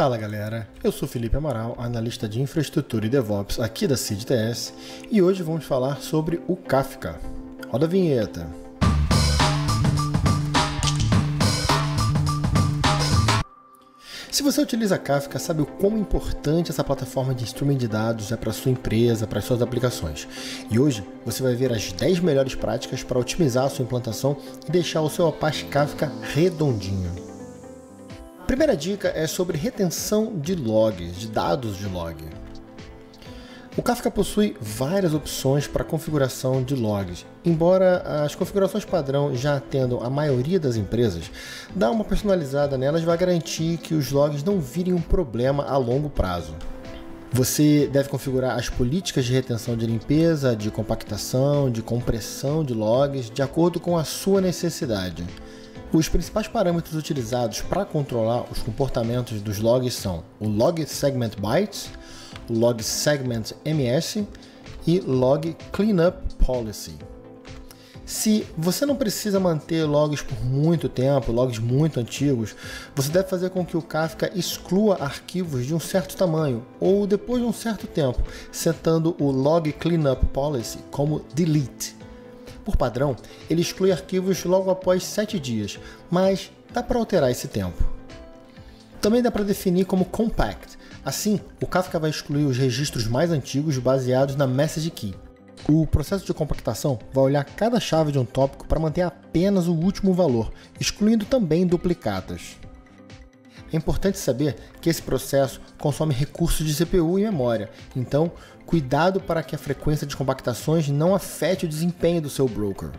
Fala galera, eu sou Felipe Amaral, analista de infraestrutura e DevOps aqui da CID-TS e hoje vamos falar sobre o Kafka. Roda a vinheta. Se você utiliza Kafka, sabe o quão importante essa plataforma de streaming de dados é para sua empresa, para suas aplicações. E hoje você vai ver as 10 melhores práticas para otimizar a sua implantação e deixar o seu Apache Kafka redondinho. A primeira dica é sobre retenção de logs, de dados de log. O Kafka possui várias opções para configuração de logs. Embora as configurações padrão já atendam a maioria das empresas, dar uma personalizada nelas vai garantir que os logs não virem um problema a longo prazo. Você deve configurar as políticas de retenção de limpeza, de compactação, de compressão de logs, de acordo com a sua necessidade. Os principais parâmetros utilizados para controlar os comportamentos dos logs são o Log Segment Bytes, o Log Segment MS e Log Cleanup Policy. Se você não precisa manter logs por muito tempo, logs muito antigos, você deve fazer com que o Kafka exclua arquivos de um certo tamanho ou depois de um certo tempo, setando o Log Cleanup Policy como Delete. Por padrão, ele exclui arquivos logo após 7 dias, mas dá para alterar esse tempo. Também dá para definir como Compact. Assim, o Kafka vai excluir os registros mais antigos baseados na Message Key. O processo de compactação vai olhar cada chave de um tópico para manter apenas o último valor, excluindo também duplicatas. É importante saber que esse processo consome recursos de CPU e memória, então cuidado para que a frequência de compactações não afete o desempenho do seu broker.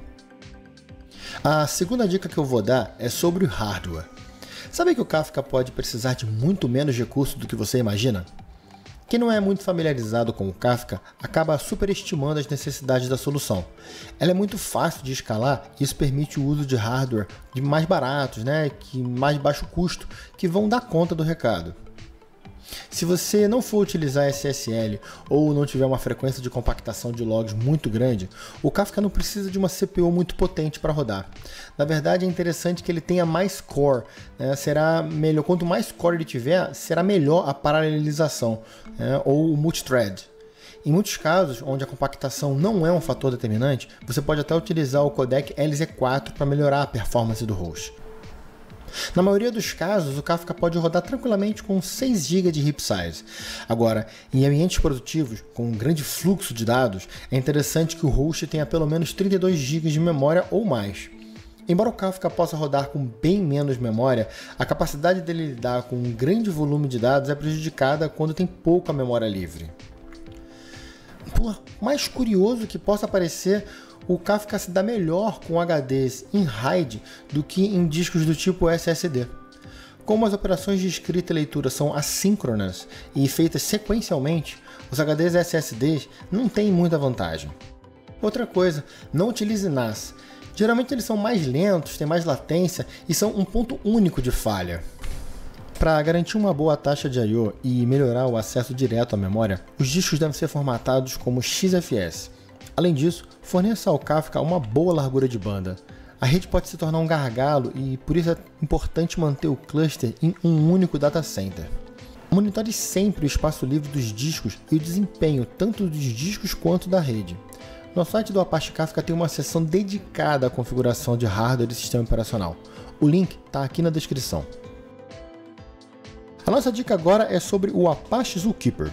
A segunda dica que eu vou dar é sobre o hardware. Sabe que o Kafka pode precisar de muito menos recursos do que você imagina? Quem não é muito familiarizado com o Kafka acaba superestimando as necessidades da solução. Ela é muito fácil de escalar e isso permite o uso de hardware de mais baratos, que mais baixo custo, que vão dar conta do recado. Se você não for utilizar SSL ou não tiver uma frequência de compactação de logs muito grande, o Kafka não precisa de uma CPU muito potente para rodar. Na verdade, é interessante que ele tenha mais core, será melhor. Quanto mais core ele tiver, será melhor a paralelização, ou o multithread. Em muitos casos, onde a compactação não é um fator determinante, você pode até utilizar o codec LZ4 para melhorar a performance do host. Na maioria dos casos, o Kafka pode rodar tranquilamente com 6 GB de heap size. Agora, em ambientes produtivos, com um grande fluxo de dados, é interessante que o host tenha pelo menos 32 GB de memória ou mais. Embora o Kafka possa rodar com bem menos memória, a capacidade dele lidar com um grande volume de dados é prejudicada quando tem pouca memória livre. Por mais curioso que possa parecer, o Kafka se dá melhor com HDs em RAID do que em discos do tipo SSD. Como as operações de escrita e leitura são assíncronas e feitas sequencialmente, os HDs SSDs não têm muita vantagem. Outra coisa, não utilize NAS. Geralmente eles são mais lentos, têm mais latência e são um ponto único de falha. Para garantir uma boa taxa de I/O e melhorar o acesso direto à memória, os discos devem ser formatados como XFS. Além disso, forneça ao Kafka uma boa largura de banda. A rede pode se tornar um gargalo e por isso é importante manter o cluster em um único data center. Monitore sempre o espaço livre dos discos e o desempenho tanto dos discos quanto da rede. No site do Apache Kafka tem uma seção dedicada à configuração de hardware e sistema operacional. O link está aqui na descrição. A nossa dica agora é sobre o Apache Zookeeper.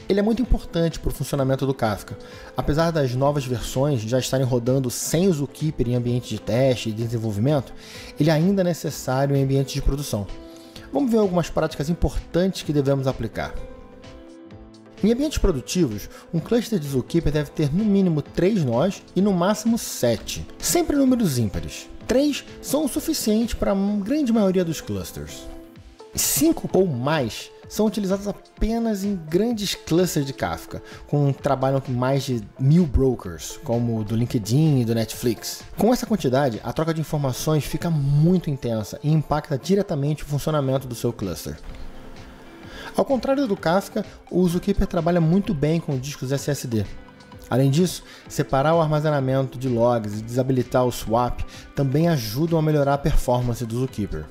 Ele é muito importante para o funcionamento do Kafka. Apesar das novas versões já estarem rodando sem o Zookeeper em ambiente de teste e desenvolvimento, ele ainda é necessário em ambientes de produção. Vamos ver algumas práticas importantes que devemos aplicar. Em ambientes produtivos, um cluster de Zookeeper deve ter no mínimo 3 nós e no máximo 7, sempre números ímpares. 3 são o suficiente para a grande maioria dos clusters. 5 ou mais são utilizados apenas em grandes clusters de Kafka, com trabalham com mais de 1000 brokers, como o do LinkedIn e do Netflix. Com essa quantidade, a troca de informações fica muito intensa e impacta diretamente o funcionamento do seu cluster. Ao contrário do Kafka, o Zookeeper trabalha muito bem com discos SSD. Além disso, separar o armazenamento de logs e desabilitar o swap também ajudam a melhorar a performance do Zookeeper.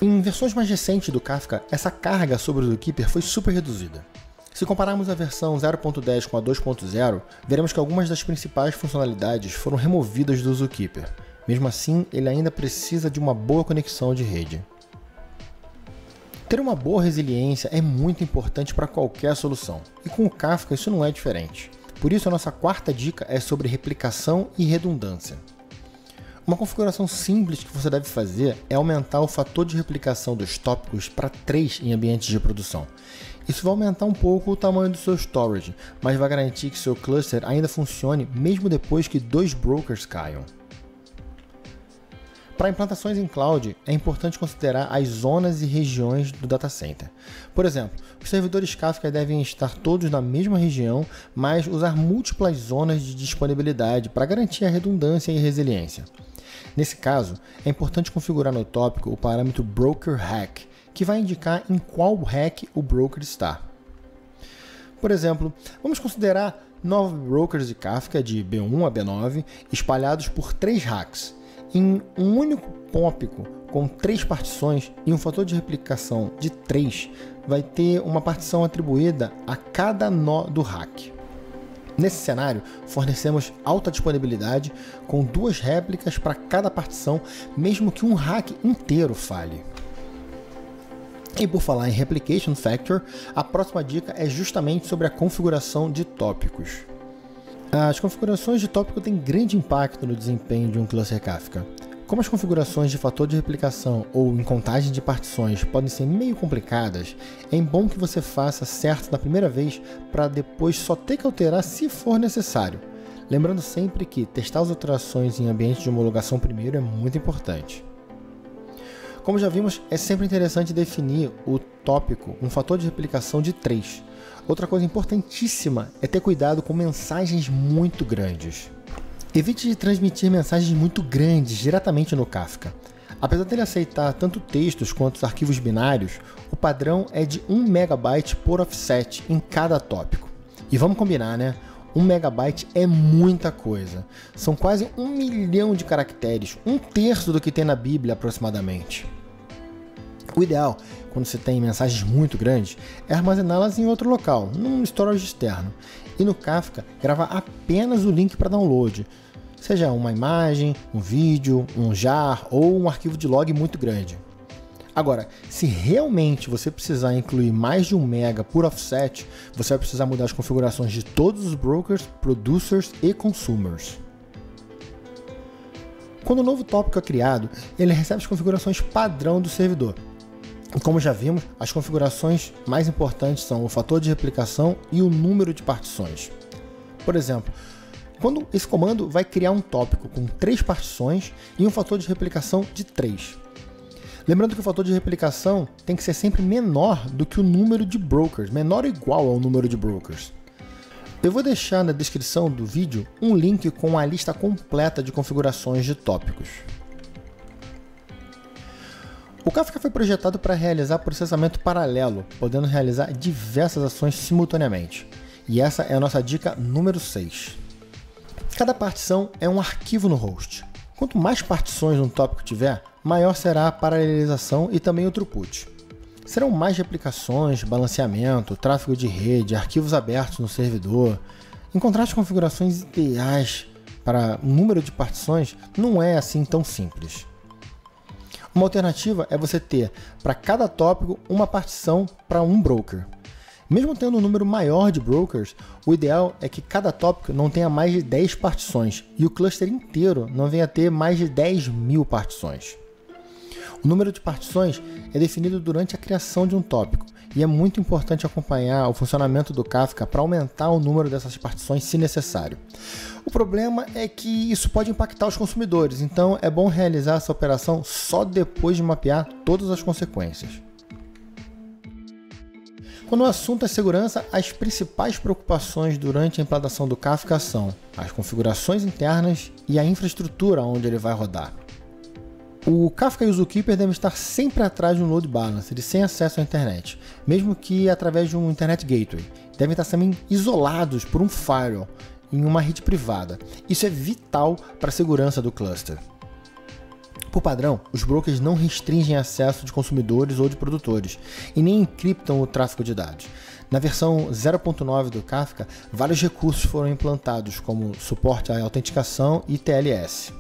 Em versões mais recentes do Kafka, essa carga sobre o Zookeeper foi super reduzida. Se compararmos a versão 0.10 com a 2.0, veremos que algumas das principais funcionalidades foram removidas do Zookeeper. Mesmo assim, ele ainda precisa de uma boa conexão de rede. Ter uma boa resiliência é muito importante para qualquer solução, e com o Kafka isso não é diferente. Por isso a nossa quarta dica é sobre replicação e redundância. Uma configuração simples que você deve fazer é aumentar o fator de replicação dos tópicos para 3 em ambientes de produção. Isso vai aumentar um pouco o tamanho do seu storage, mas vai garantir que seu cluster ainda funcione mesmo depois que 2 brokers caiam. Para implantações em cloud, é importante considerar as zonas e regiões do data center. Por exemplo, os servidores Kafka devem estar todos na mesma região, mas usar múltiplas zonas de disponibilidade para garantir a redundância e resiliência. Nesse caso, é importante configurar no tópico o parâmetro broker_hack, que vai indicar em qual rack o broker está. Por exemplo, vamos considerar 9 brokers de Kafka de B1 a B9 espalhados por 3 racks. Em um único tópico com 3 partições e um fator de replicação de 3, vai ter uma partição atribuída a cada nó do rack. Nesse cenário, fornecemos alta disponibilidade com 2 réplicas para cada partição, mesmo que um rack inteiro falhe. E por falar em Replication Factor, a próxima dica é justamente sobre a configuração de tópicos. As configurações de tópico têm grande impacto no desempenho de um cluster Kafka. Como as configurações de fator de replicação ou em contagem de partições podem ser meio complicadas, é bom que você faça certo na primeira vez para depois só ter que alterar se for necessário. Lembrando sempre que testar as alterações em ambiente de homologação primeiro é muito importante. Como já vimos, é sempre interessante definir o tópico, um fator de replicação de 3. Outra coisa importantíssima é ter cuidado com mensagens muito grandes. Evite de transmitir mensagens muito grandes diretamente no Kafka. Apesar dele aceitar tanto textos quanto os arquivos binários, o padrão é de 1 MB por offset em cada tópico. E vamos combinar, né? 1 MB é muita coisa. São quase 1 milhão de caracteres, 1/3 do que tem na Bíblia aproximadamente. O ideal, quando você tem mensagens muito grandes, é armazená-las em outro local, num storage externo. E no Kafka, gravar apenas o link para download, seja uma imagem, um vídeo, um jar ou um arquivo de log muito grande. Agora, se realmente você precisar incluir mais de 1 MB por offset, você vai precisar mudar as configurações de todos os brokers, producers e consumers. Quando o novo tópico é criado, ele recebe as configurações padrão do servidor. E como já vimos, as configurações mais importantes são o fator de replicação e o número de partições. Por exemplo, quando esse comando vai criar um tópico com 3 partições e um fator de replicação de 3. Lembrando que o fator de replicação tem que ser sempre menor do que o número de brokers, menor ou igual ao número de brokers. Eu vou deixar na descrição do vídeo um link com a lista completa de configurações de tópicos. O Kafka foi projetado para realizar processamento paralelo, podendo realizar diversas ações simultaneamente. E essa é a nossa dica número 6. Cada partição é um arquivo no host. Quanto mais partições um tópico tiver, maior será a paralelização e também o throughput. Serão mais replicações, balanceamento, tráfego de rede, arquivos abertos no servidor. Encontrar as configurações ideais para um número de partições não é assim tão simples. Uma alternativa é você ter para cada tópico uma partição para um broker. Mesmo tendo um número maior de brokers, o ideal é que cada tópico não tenha mais de 10 partições e o cluster inteiro não venha a ter mais de 10.000 partições. O número de partições é definido durante a criação de um tópico e é muito importante acompanhar o funcionamento do Kafka para aumentar o número dessas partições se necessário. O problema é que isso pode impactar os consumidores, então é bom realizar essa operação só depois de mapear todas as consequências. Quando o assunto é segurança, as principais preocupações durante a implantação do Kafka são as configurações internas e a infraestrutura onde ele vai rodar. O Kafka e o Zookeeper devem estar sempre atrás de um load balancer e sem acesso à internet, mesmo que através de um Internet Gateway. Devem estar também isolados por um firewall em uma rede privada. Isso é vital para a segurança do cluster. Por padrão, os brokers não restringem acesso de consumidores ou de produtores e nem encriptam o tráfego de dados. Na versão 0.9 do Kafka, vários recursos foram implantados, como suporte à autenticação e TLS.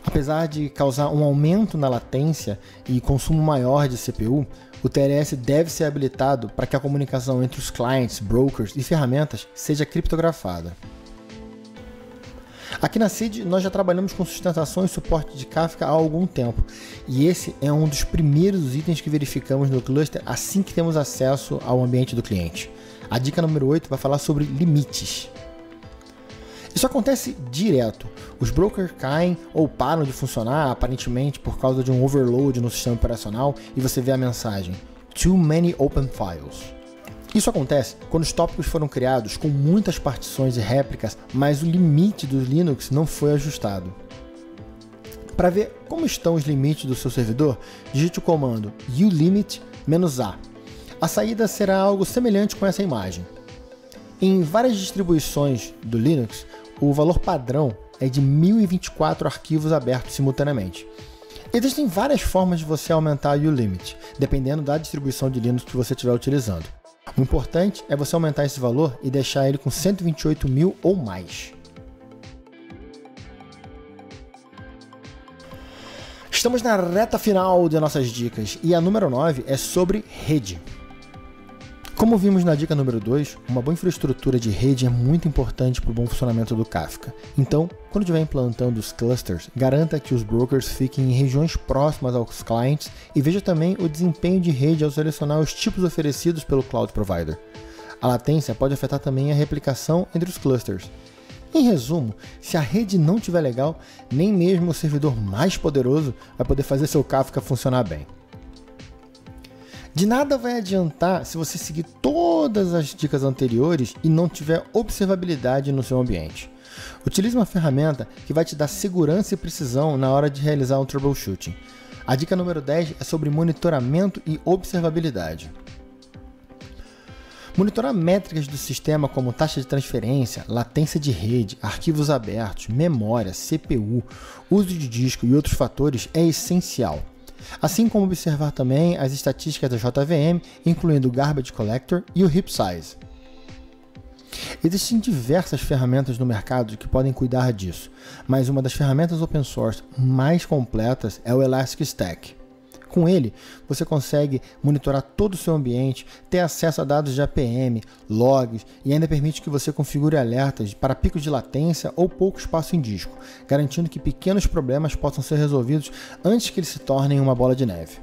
Apesar de causar um aumento na latência e consumo maior de CPU, o TLS deve ser habilitado para que a comunicação entre os clientes, brokers e ferramentas seja criptografada. Aqui na Seed, nós já trabalhamos com sustentação e suporte de Kafka há algum tempo, e esse é um dos primeiros itens que verificamos no cluster assim que temos acesso ao ambiente do cliente. A dica número 8 vai falar sobre limites. Isso acontece direto. Os brokers caem ou param de funcionar, aparentemente por causa de um overload no sistema operacional, e você vê a mensagem "Too many open files". Isso acontece quando os tópicos foram criados com muitas partições e réplicas, mas o limite do Linux não foi ajustado. Para ver como estão os limites do seu servidor, digite o comando ulimit-a. A saída será algo semelhante com essa imagem. Em várias distribuições do Linux, o valor padrão é de 1024 arquivos abertos simultaneamente. Existem várias formas de você aumentar o ulimit, dependendo da distribuição de Linux que você estiver utilizando. O importante é você aumentar esse valor e deixar ele com 128.000 ou mais. Estamos na reta final de nossas dicas e a número 9 é sobre rede. Como vimos na dica número 2, uma boa infraestrutura de rede é muito importante para o bom funcionamento do Kafka. Então, quando estiver implantando os clusters, garanta que os brokers fiquem em regiões próximas aos clientes e veja também o desempenho de rede ao selecionar os tipos oferecidos pelo cloud provider. A latência pode afetar também a replicação entre os clusters. Em resumo, se a rede não estiver legal, nem mesmo o servidor mais poderoso vai poder fazer seu Kafka funcionar bem. De nada vai adiantar se você seguir todas as dicas anteriores e não tiver observabilidade no seu ambiente. Utilize uma ferramenta que vai te dar segurança e precisão na hora de realizar um troubleshooting. A dica número 10 é sobre monitoramento e observabilidade. Monitorar métricas do sistema como taxa de transferência, latência de rede, arquivos abertos, memória, CPU, uso de disco e outros fatores é essencial. Assim como observar também as estatísticas da JVM, incluindo o Garbage Collector e o Heap Size. Existem diversas ferramentas no mercado que podem cuidar disso, mas uma das ferramentas open source mais completas é o Elastic Stack. Com ele, você consegue monitorar todo o seu ambiente, ter acesso a dados de APM, logs e ainda permite que você configure alertas para picos de latência ou pouco espaço em disco, garantindo que pequenos problemas possam ser resolvidos antes que eles se tornem uma bola de neve.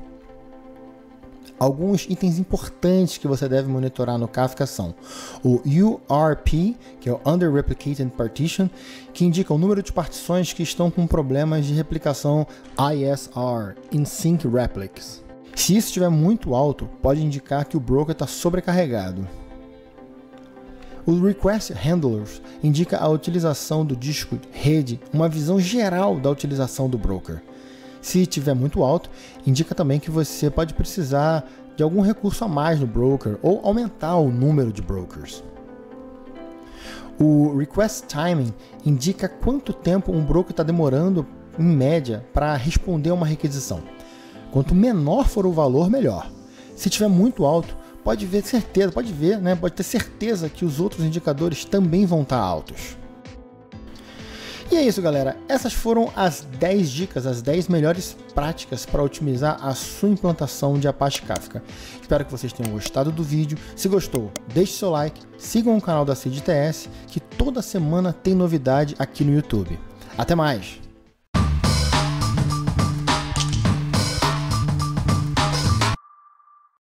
Alguns itens importantes que você deve monitorar no Kafka são o URP, que é o Under Replicated Partition, que indica o número de partições que estão com problemas de replicação ISR, In Sync Replics. Se isso estiver muito alto, pode indicar que o broker está sobrecarregado. O Request Handlers indica a utilização do disco rede, uma visão geral da utilização do broker. Se estiver muito alto, indica também que você pode precisar de algum recurso a mais no broker ou aumentar o número de brokers. O Request Timing indica quanto tempo um broker está demorando, em média, para responder a uma requisição. Quanto menor for o valor, melhor. Se estiver muito alto, pode ter certeza que os outros indicadores também vão estar altos. E é isso, galera. Essas foram as 10 dicas, as 10 melhores práticas para otimizar a sua implantação de Apache Kafka. Espero que vocês tenham gostado do vídeo. Se gostou, deixe seu like, sigam o canal da Seed TS, que toda semana tem novidade aqui no YouTube. Até mais!